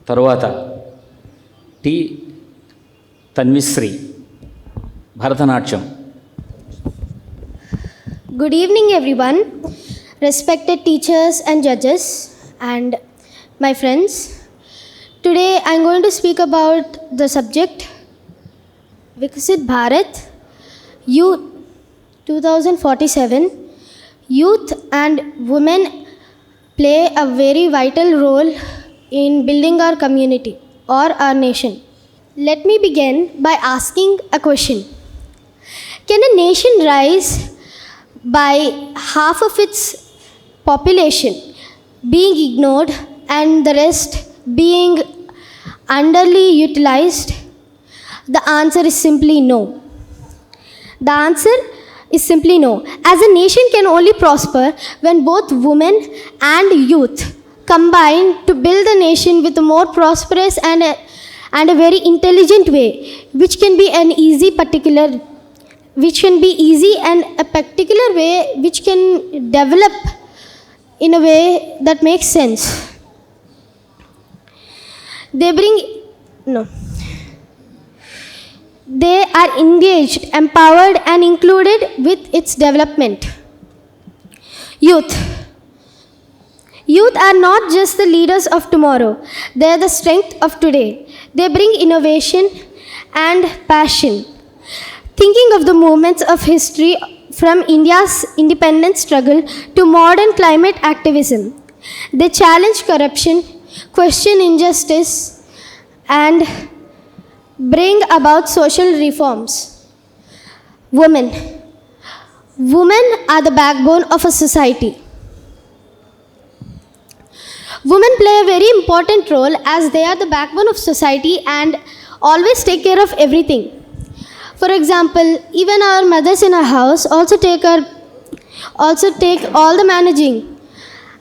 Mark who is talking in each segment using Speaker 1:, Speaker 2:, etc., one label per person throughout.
Speaker 1: తరువాత టి Tanvishri Bharatanatyam.
Speaker 2: Good evening, everyone, respected teachers and judges, and my friends. Today I'm going to speak about the subject Viksit Bharat, Youth 2047. Youth and women play a very vital role in building our community or our nation. Let me begin by asking a question. Can a nation rise by half of its population being ignored and the rest being underly utilized? The answer is simply no. The answer is simply no. As a nation can only prosper when both women and youth combine to build the nation with a more prosperous and a very intelligent way, which can be an easy and a particular way which can develop in a way that makes sense. They are engaged, empowered and included with its development. Youth are not just the leaders of tomorrow, they are the strength of today. They bring innovation and passion. Thinking of the movements of history from India's independence struggle to modern climate activism, they challenge corruption, question injustice, and bring about social reforms. Women are the backbone of a society. Women play a very important role as they are the backbone of society and always take care of everything. For example, even our mothers in our house also take all the managing,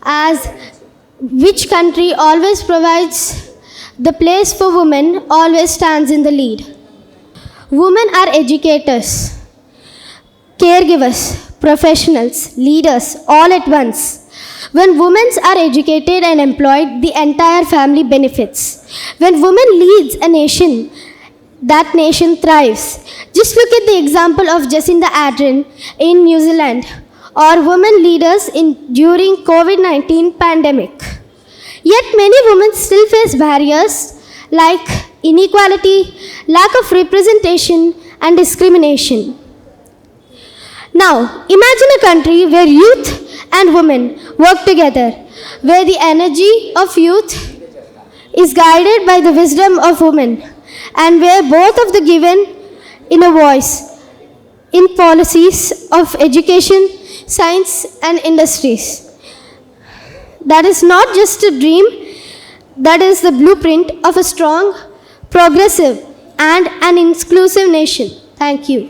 Speaker 2: as which country always provides the place for women always stands in the lead. Women are educators, caregivers, professionals, leaders, all at once. When women are educated and employed, the entire family benefits. When women leads a nation, that nation thrives. Just look at the example of Jacinda Ardern in New Zealand, or women leaders during COVID-19 pandemic. Yet many women still face barriers like inequality, lack of representation and discrimination. Now, imagine a country where youth and women work together, where the energy of youth is guided by the wisdom of women, and where both of the given in a voice in policies of education, science and industries. That is not just a dream, that is the blueprint of a strong, progressive and an inclusive nation. Thank you.